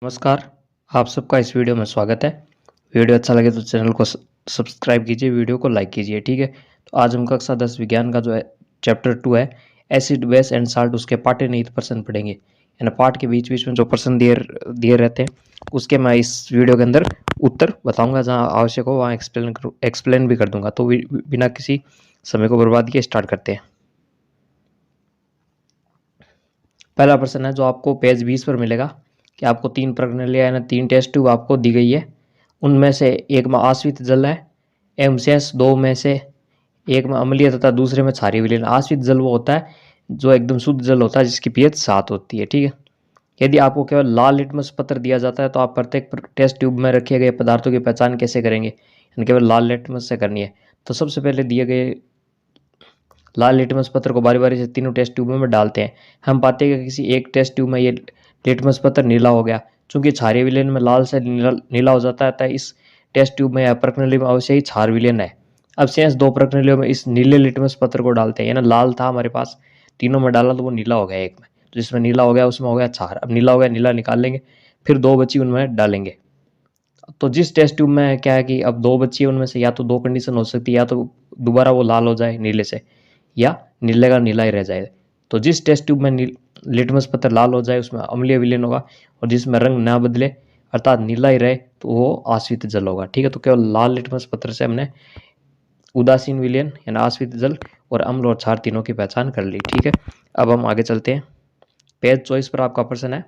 नमस्कार। आप सबका इस वीडियो में स्वागत है। वीडियो अच्छा लगे तो चैनल को सब्सक्राइब कीजिए, वीडियो को लाइक कीजिए। ठीक है, तो आज हम कक्षा 10 विज्ञान का जो है चैप्टर 2 है एसिड बेस एंड साल्ट, उसके पाठ्यनिहित प्रश्न पढ़ेंगे। यानी पाठ के बीच बीच में जो प्रश्न दिए रहते हैं उसके मैं इस वीडियो के अंदर उत्तर बताऊंगा, जहाँ आवश्यक हो वहाँ एक्सप्लेन भी कर दूंगा। तो बिना किसी समय को बर्बाद किए स्टार्ट करते हैं। पहला प्रश्न है जो आपको पेज 20 पर मिलेगा कि आपको 3 प्रणालियां यानी 3 टेस्ट ट्यूब आपको दी गई है। उनमें से एक में आश्रित जल है एवं शेष 2 में से एक में अम्लीय तथा दूसरे में क्षारीय विलयन। आश्रित जल वो होता है जो एकदम शुद्ध जल होता है, जिसकी पीएच 7 होती है। ठीक है, यदि आपको केवल लाल लिटमस पत्र दिया जाता है तो आप प्रत्येक टेस्ट ट्यूब में रखे गए पदार्थों की पहचान कैसे करेंगे? यानी केवल लाल लिटमस से करनी है। तो सबसे पहले दिए गए लाल लिटमस पत्र को बारी बारी से तीनों टेस्ट ट्यूबों में डालते हैं। हम पाते हैं कि किसी एक टेस्ट ट्यूब में ये लिटमस पत्र नीला हो गया, चूंकि क्षारीय विलयन में लाल से नीला हो जाता है, अतः इस टेस्ट ट्यूब में या प्रणाली में अवश्य ही क्षार विलयन है। अब शेष 2 प्रणालियों में इस नीले लिटमस पत्र को डालते हैं। यानी लाल था हमारे पास, तीनों में डाला तो वो नीला हो गया एक में, तो जिसमें नीला हो गया उसमें हो गया क्षार। अब नीला हो गया, नीला निकाल लेंगे, फिर 2 बची उनमें डालेंगे। तो जिस टेस्ट ट्यूब में क्या है कि अब 2 बची है, उनमें से या तो 2 कंडीशन हो सकती है, या तो दोबारा वो लाल हो जाए नीले से, या नीले का नीला ही रह जाए। तो जिस टेस्ट ट्यूब में लिटमस पत्र लाल हो जाए उसमें अम्लीय विलयन होगा, और जिसमें रंग ना बदले अर्थात नीला ही रहे तो वो आश्रित जल होगा। ठीक है, तो केवल लाल लिटमस पत्र से हमने उदासीन विलयन यानी आश्रित जल और अम्ल और क्षार तीनों की पहचान कर ली। ठीक है, अब हम आगे चलते हैं। पेज 24 पर आपका प्रश्न है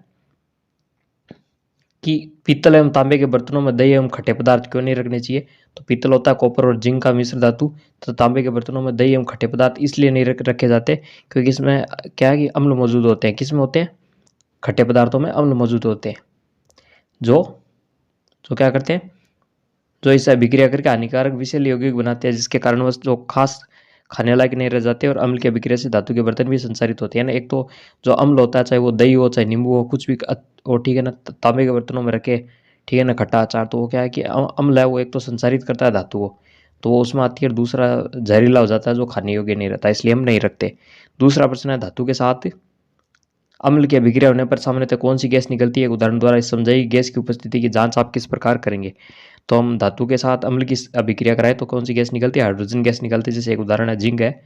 कि पीतल एवं तांबे के बर्तनों में दही एवं खट्टे पदार्थ क्यों नहीं रखने चाहिए? तो पीतल होता है कॉपर और जिंक का मिश्र धातु, तो तांबे के बर्तनों में दही एवं खट्टे पदार्थ इसलिए नहीं रखे जाते क्योंकि इसमें क्या है कि अम्ल मौजूद होते हैं। किसमें होते हैं? खट्टे पदार्थों में अम्ल मौजूद होते हैं, जो जो क्या करते हैं, जो इससे अभिक्रिया करके हानिकारक विषैले यौगिक बनाते हैं, जिसके कारण वह जो खास खाने लायक नहीं रह जाते और अम्ल की अभिक्रिया से धातु के बर्तन भी संसारित होते हैं ना। एक तो जो अम्ल होता है, चाहे वो दही हो चाहे नींबू हो, कुछ भी हो, ठीक है ना, तांबे के बर्तनों में रखे, ठीक है ना, खट्टा अचार, तो वो क्या है कि अम्ल है वो एक तो संसारित करता है धातु को, तो वो उसमें आती है, और दूसरा जहरीला हो जाता है जो खाने योग्य नहीं रहता, इसलिए हम नहीं रखते। दूसरा प्रश्न है धातु के साथ अम्ल की अभिक्रिया होने पर सामान्यतः कौन सी गैस निकलती है? उदाहरण द्वारा इस समझाई गैस की उपस्थिति की जांच आप किस प्रकार करेंगे? तो हम धातु के साथ अम्ल की अभिक्रिया कराएं तो कौन सी गैस निकलती है? हाइड्रोजन गैस निकलती है। जैसे एक उदाहरण है जिंक है,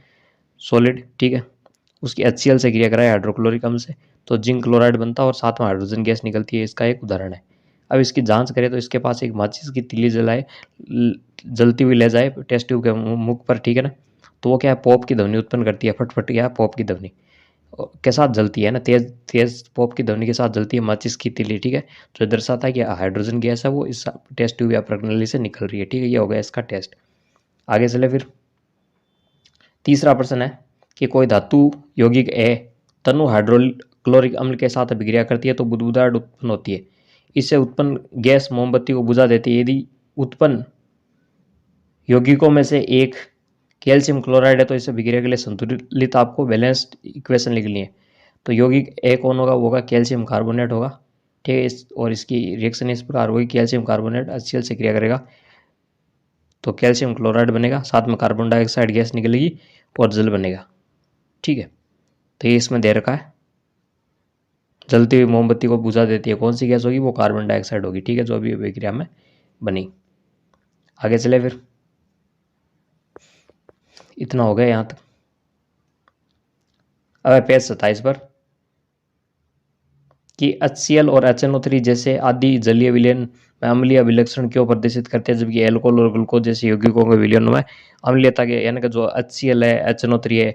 सॉलिड, ठीक है, उसकी HCl से क्रिया कराए हाइड्रोक्लोरिक अम्ल से तो जिंक क्लोराइड बनता है और साथ में हाइड्रोजन गैस निकलती है। इसका एक उदाहरण है। अब इसकी जांच करें तो इसके पास एक माचिस की तीली जलती हुई ले जाए टेस्ट ट्यूब के मुख पर, ठीक है ना, तो वो क्या है, पॉप की ध्वनि उत्पन्न करती है, फटफट, क्या पॉप की ध्वनि के साथ जलती है ना, तेज तेज पॉप की ध्वनि के साथ जलती है माचिस की तीली। ठीक है, जो दर्शाता है कि हाइड्रोजन गैस है वो इस टेस्ट ट्यूब या प्रणाली से निकल रही है। ठीक है, ये हो गया इसका टेस्ट। आगे चले फिर तीसरा प्रश्न है कि कोई धातु यौगिक ए तनु हाइड्रोक्लोरिक अम्ल के साथ अभिक्रिया करती है तो बुदबुदाहट उत्पन्न होती है। इससे उत्पन्न गैस मोमबत्ती को बुझा देती है। यदि उत्पन्न यौगिकों में से एक कैल्शियम क्लोराइड है तो इसे अभिक्रिया के लिए संतुलित आपको बैलेंस्ड इक्वेशन लिखनी है। तो यौगिक ए कौन होगा? वो होगा कैल्शियम कार्बोनेट होगा। ठीक है, और इसकी रिएक्शन इस प्रकार होगी, कैल्शियम कार्बोनेट HCl से क्रिया करेगा तो कैल्शियम क्लोराइड बनेगा, साथ में कार्बन डाइऑक्साइड गैस निकलेगी और जल बनेगा। ठीक है, तो ये इसमें दे रखा है, जलती हुई मोमबत्ती को बुझा देती है, कौन सी गैस होगी? वो कार्बन डाइऑक्साइड होगी। ठीक है, जो अभी अभिक्रिया में बनी। आगे चले फिर, इतना हो गया यहाँ तक। अब पेज 27 पर कि HCl और HNO3 जैसे आदि जलीय विलयन में अम्लीय अभिलक्षण क्यों प्रदर्शित करते हैं, जबकि एल्कोहल और ग्लूकोज जैसे यौगिकों के विलयन में अम्लीयता के, यानी कि जो HCl है, HNO3 है,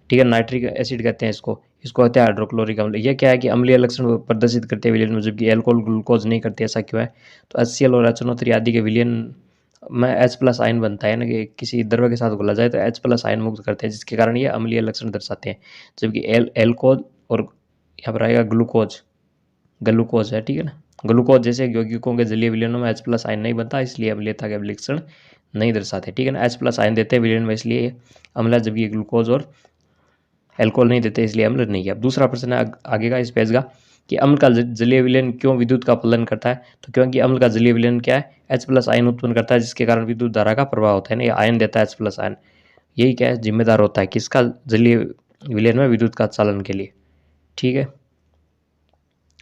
ठीक है, नाइट्रिक एसिड कहते हैं इसको, इसको कहते हैं हाइड्रोक्लोरिक अम्ल। ये क्या है कि अम्लीय लक्षण प्रदर्शित करते हैं विलयन में, जबकि एल्कोहल ग्लूकोज नहीं करते। ऐसा क्यों है? तो HCl और HNO3 आदि के विलयन में H+ आयन बनता है ना, कि किसी द्रव्य के साथ घुला जाए तो H+ आयन मुक्त करते हैं, जिसके कारण ये अम्लीय लक्षण दर्शाते हैं। जबकि एल्कोहल और यहाँ पर आएगा ग्लूकोज है, ठीक है ना, ग्लूकोज जैसे यौगिकों के जलीय विलयनों में H+ आयन नहीं बनता, इसलिए अम्लीयता के अभिलक्षण नहीं दर्शाते। ठीक है ना, H+ आयन देते हैं विलयन में, इसलिए अम्ल है, जबकि ग्लूकोज और एल्कोहल नहीं देते, इसलिए अम्ल नहीं है। अब दूसरा प्रश्न है आगे का इस पेज का कि अम्ल का जलीय विलयन क्यों विद्युत का फलन करता है? तो क्योंकि अम्ल का जलीय विलयन क्या है? H+ आयन उत्पन्न करता है, जिसके कारण विद्युत धारा का प्रभाव होता है ना, ये आयन देता है H+ आयन, यही क्या है, जिम्मेदार होता है किसका? जलीय विलयन में विद्युत का चालन के लिए। ठीक है,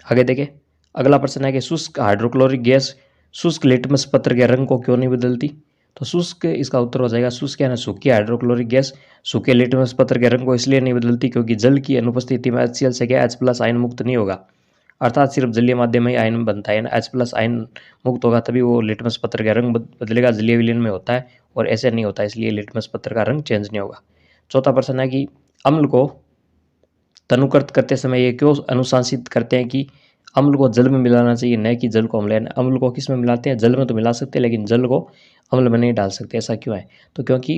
आगे देखें, अगला प्रश्न है कि शुष्क हाइड्रोक्लोरिक गैस शुष्क लिटमस पत्र के रंग को क्यों नहीं बदलती। तो शुष्क, इसका उत्तर हो जाएगा शुष्क यानी सूखी हाइड्रोक्लोरिक गैस सूखे लिटमस पत्र के रंग को इसलिए नहीं बदलती क्योंकि जल की अनुपस्थिति में HCl से क्या H+ आयन मुक्त नहीं होगा, अर्थात सिर्फ जलीय माध्यम में ही आयन बनता है। H+ आयन मुक्त होगा तभी वो लिटमस पत्र का रंग बदलेगा, जलीय विलयन में होता है और ऐसे नहीं होता, इसलिए लिटमस पत्र का रंग चेंज नहीं होगा। चौथा प्रश्न है कि अम्ल को तनुकृत करते समय ये क्यों अनुशासित करते हैं कि अम्ल को जल में मिलाना चाहिए, न कि जल को अम्ल। अम्ल को किस में मिलाते हैं, जल में तो मिला सकते हैं लेकिन जल को अम्ल में नहीं डाल सकते, ऐसा क्यों है। तो क्योंकि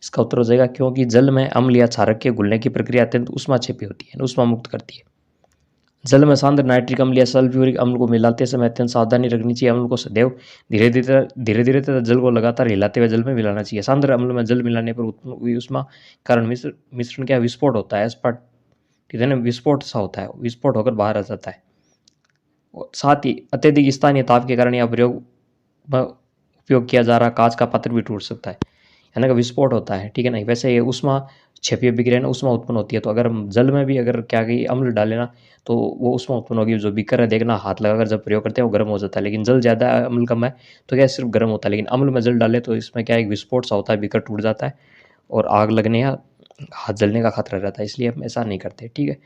इसका उत्तर हो जाएगा क्योंकि जल में अम्ल या क्षारक के घुलने की प्रक्रिया अत्यंत ऊष्मा क्षेपी होती है, ऊष्मा मुक्त करती है। जल में सांद्र नाइट्रिक अम्ल या सल्फ्यूरिक अम्ल को मिलाते समय अत्यंत सावधानी रखनी चाहिए। अम्ल को सदैव धीरे धीरे तथा जल को लगातार हिलाते हुए जल में मिलाना चाहिए। सांद्र अम्ल में जल मिलाने पर उत्पन्न हुई ऊष्मा कारण मिश्रण क्या विस्फोट होता है, विस्फोट सा होता है, विस्फोट होकर बाहर आ जाता है। साथ ही अत्यधिक स्थानीय ताप के कारण यह उपयोग किया जा रहा कांच का पात्र भी टूट सकता है, यानी कि विस्फोट होता है, ठीक है ना। वैसे ये ऊष्मा क्षेपीय विकिरण ऊष्मा उत्पन्न होती है, तो अगर हम जल में भी अगर क्या कि अम्ल डालें ना तो वो ऊष्मा उत्पन्न होगी। जो बीकर है देखना, हाथ लगाकर जब प्रयोग करते हैं वो गर्म हो जाता है, लेकिन जल ज़्यादा है अम्ल कम है तो क्या सिर्फ गर्म होता है। लेकिन अम्ल में जल डाले तो इसमें क्या एक विस्फोट सा होता है, बीकर टूट जाता है और आग लगने या हाथ जलने का खतरा रहता है, इसलिए हम ऐसा नहीं करते, ठीक है।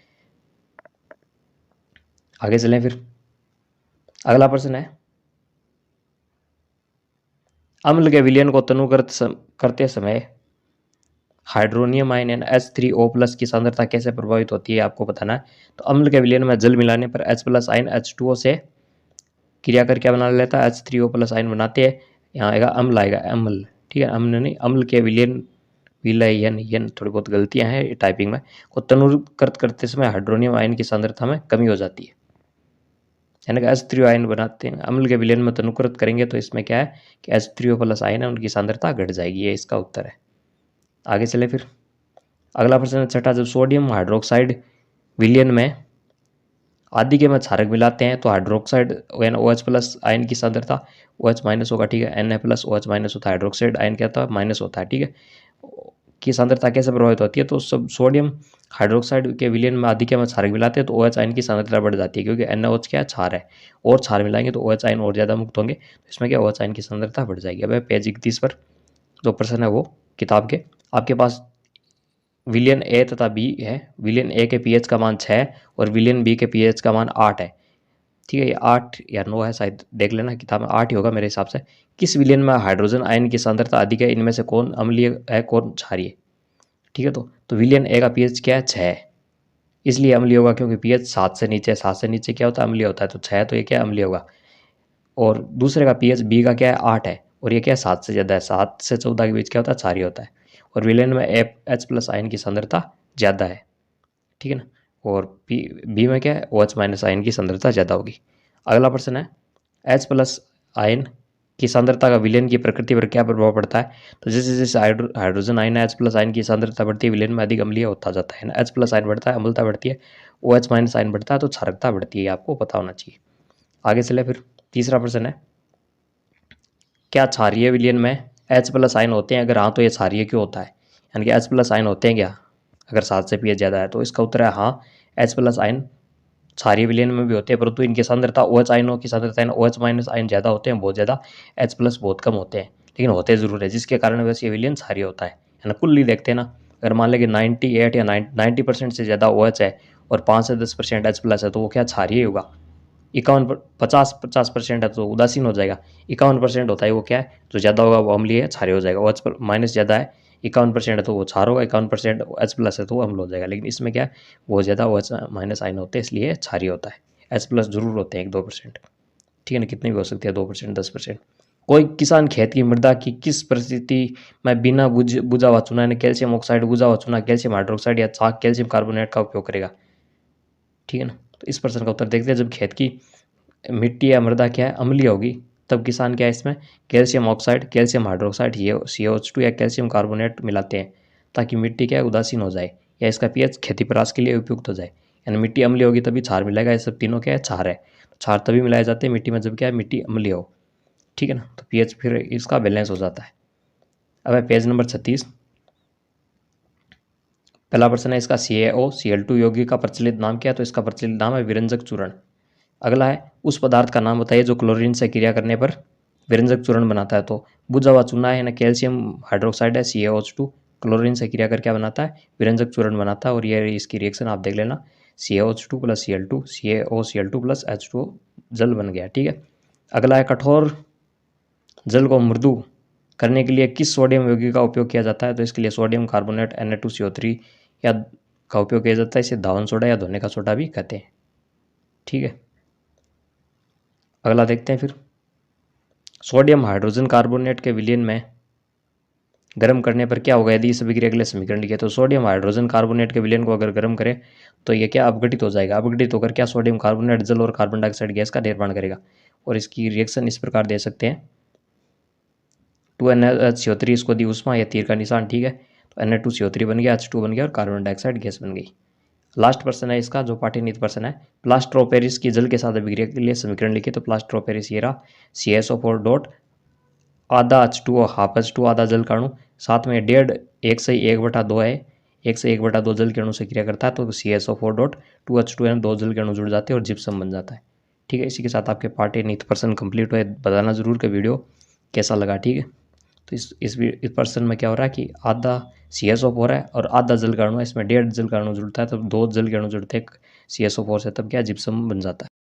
आगे चलें फिर। अगला प्रश्न है अम्ल के विलयन को तनुकृत करते समय हाइड्रोनियम आयन यानी H3O+ की सांद्रता कैसे प्रभावित होती है, आपको बताना है। तो अम्ल के विलयन में जल मिलाने पर H+ आयन H2O से क्रिया कर क्या बना लेता है, H3O+ आयन बनाते हैं। यहाँ आएगा अम्ल, आएगा अम्ल, ठीक है, अम्ल नहीं, अम्ल के विलयन थोड़ी बहुत गलतियाँ हैं टाइपिंग में, को तनुकृत करते समय हाइड्रोनियम आयन की सांद्रता में कमी हो जाती है, यानी कि H3O आयन बनाते हैं। अम्ल के विलयन में तनुकृत करेंगे तो इसमें क्या है कि H3O+ आयन है उनकी सांद्रता घट जाएगी, ये इसका उत्तर है। आगे चले फिर। अगला प्रश्न छठा, जब सोडियम हाइड्रोक्साइड विलयन में आदि के में क्षारक मिलाते हैं तो हाइड्रोक्साइड यानी OH+ आयन की सांद्रता OH- होगा, ठीक है, Na+OH- होता है, हाइड्रोक्साइड आयन क्या होता है माइनस होता है, ठीक है। की सांद्रता कैसे प्रभावित होती है, तो सब सोडियम हाइड्रोक्साइड के विलयन में आदि के में क्षारक मिलाते हैं तो OH आयन की सांद्रता बढ़ जाती है, क्योंकि NaOH क्या है, क्षार है, और क्षार मिलाएंगे तो OH आयन और ज़्यादा मुक्त होंगे, तो इसमें क्या OH आयन की सांद्रता बढ़ जाएगी। अब पेज 31 पर जो प्रश्न है वो किताब के, आपके पास विलियन ए तथा बी है। विलियन ए के पीएच का मान 6 और विलियन बी के पीएच का मान 8 है, ठीक है। ये 8 या 9 है, शायद देख लेना किताब में, 8 ही होगा मेरे हिसाब से। किस विलियन में हाइड्रोजन आयन की सांद्रता अधिक है, इनमें से कौन अम्लीय है कौन क्षारीय, ठीक है। तो विलियन ए का पीएच क्या है, 6 है, इसलिए अम्लीय होगा, क्योंकि पीएच 7 से नीचे, 7 से नीचे क्या होता है, अम्लीय होता है, तो 6 तो ये क्या अम्लीय होगा। और दूसरे का पीएच बी का क्या है, 8 है, और ये क्या है 7 से ज़्यादा है, 7 से 14 के बीच क्या होता है, क्षारीय होता है। और विलेन में H+ आयन की सांद्रता ज़्यादा है, ठीक है ना। और बी में क्या है, OH- आयन की सांद्रता ज़्यादा होगी। अगला प्रश्न है H+ आयन की सांद्रता का विलेन की प्रकृति पर क्या प्रभाव पड़ता है। तो जैसे जैसे हाइड्रोजन आयन H+ आयन की सांद्रता बढ़ती है, विलेन में अधिक अम्लीय होता जाता है ना। H+ आयन बढ़ता है, अम्लता बढ़ती है, OH- आयन बढ़ता है तो क्षारकता बढ़ती है, आपको पता होना चाहिए। आगे चले फिर। तीसरा प्रश्न है क्या क्षारीय विलयन में H+ आयन होते हैं, अगर हाँ तो ये क्षारीय क्यों होता है, यानी कि H+ आयन होते हैं क्या, अगर 7 से पीएच ज़्यादा है, तो इसका उत्तर है हाँ, H+ आयन क्षारीय विलयन में भी होते हैं, परंतु इनकी सांद्रता OH आयनों की सांद्रता है OH- आयन ज़्यादा होते हैं, बहुत ज़्यादा, H+ बहुत कम होते हैं, लेकिन होते ज़रूर है, जिसके कारण वैसे ये विलयन क्षारीय होता है ना। कुल ही देखते हैं ना, अगर मान लें कि 98 या 90% से ज़्यादा OH है और 5 से 10% H+ है, तो वो क्या क्षारीय होगा। 50% है तो उदासीन हो जाएगा, 51% होता है वो क्या है, जो ज़्यादा होगा वो अम्लीय है, क्षारीय हो जाएगा। OH- ज़्यादा है, 51% है तो वो क्षार होगा, 51% H+ है तो वो अम्ल हो जाएगा। लेकिन इसमें क्या है, बहुत ज़्यादा OH- आयन होते हैं, इसलिए क्षारीय होता है। H+ जरूर होते हैं 1-2%, ठीक है ना, कितने भी हो सकते हैं, 2%, 10%। कोई किसान खेत की मृदा की किस परिस्थिति में बिना बुझा हुआ चूना यानी कैल्शियम ऑक्साइड, बुझा हुआ चूना कैल्शियम हाइड्रोक्साइड या चाक कैल्शियम कार्बोनेट का उपयोग करेगा, ठीक है ना। तो इस प्रश्न का उत्तर देखते हैं। जब खेत की मिट्टी या मृदा क्या है, अम्लीय होगी, तब किसान क्या है इसमें कैल्शियम ऑक्साइड, कैल्शियम हाइड्रोक्साइड, ये CH2 या कैल्शियम कार्बोनेट मिलाते हैं, ताकि मिट्टी क्या है उदासीन हो जाए या इसका पीएच खेती परास के लिए उपयुक्त हो जाए। यानी मिट्टी अम्लीय होगी तभी क्षार मिलेगा, ये सब तीनों क्या है, क्षार है। तो क्षार तभी मिलाए जाते हैं मिट्टी में जब क्या है मिट्टी अम्लीय हो, ठीक है ना, तो पीएच फिर इसका बैलेंस हो जाता है। अब है पेज नंबर 36। पहला प्रश्न है इसका CaO Cl2 यौगिक का प्रचलित नाम क्या है, तो इसका प्रचलित नाम है विरंजक चूर्ण। अगला है उस पदार्थ का नाम बताइए जो क्लोरीन से क्रिया करने पर विरंजक चूर्ण बनाता है। तो बुझा हुआ चूना है ना, कैल्शियम हाइड्रोक्साइड है CaOH2, क्लोरीन से क्रिया कर क्या बनाता है, विरंजक चूर्ण बनाता है। और ये इसकी रिएक्शन आप देख लेना, CaOH2 plus Cl2 CaOCl2 plus H2O जल बन गया। ठीक है। अगला है कठोर जल को मृदु करने के लिए किस सोडियम यौगिक का उपयोग किया जाता है। तो इसके लिए सोडियम कार्बोनेट Na2CO3 या का उपयोग किया जाता है। इसे धावन सोडा या धोने का सोडा भी कहते हैं। ठीक है। अगला देखते हैं फिर, सोडियम हाइड्रोजन कार्बोनेट के विलयन में गर्म करने पर क्या होगा यदि इस अभिक्रिया के लिए समीकरण लिखे। तो सोडियम हाइड्रोजन कार्बोनेट के विलयन को अगर गर्म करें तो ये क्या अपघटित हो जाएगा, अपघटित होकर क्या सोडियम कार्बोनेट जल और कार्बन डाइऑक्साइड गैस का निर्माण करेगा। और इसकी रिएक्शन इस प्रकार दे सकते हैं, 2NaCO3 इसको दी उष्मा या तीर का निशान। ठीक है। तो Na2CO3 बन गया, H2 बन गया और कार्बन डाइऑक्साइड गैस बन गई। लास्ट प्रश्न है इसका जो पाठ्यनीति प्रश्न है, प्लास्टर ऑफ पेरिस की जल के साथ अभिक्रिया के लिए समीकरण लिखे। तो प्लास्टर ऑफ पेरिस ये रहा, CaSO4 डॉट आधा H2O हाफ H2 आधा जल का अणु, साथ में 1.5 1/1/2 है, 1/1/2 जल के अणु से क्रिया करता है। तो CaSO4 डॉट 2H2 यानी 2 जल के अणु जुड़ जाते हैं और जिप्सम बन जाता है। ठीक है। इसी के साथ आपके पाठ्यनीति प्रश्न कंप्लीट हुए। बताना जरूर कि वीडियो कैसा लगा। ठीक है। तो इस प्रश्न में क्या हो रहा है कि आधा CaSO4 है और आधा जल का अणु है, इसमें 1.5 जल का अणु जुड़ता है। तो 2 जल के अणु जुड़ते हैं CaSO4 से, तब क्या जिप्सम बन जाता है।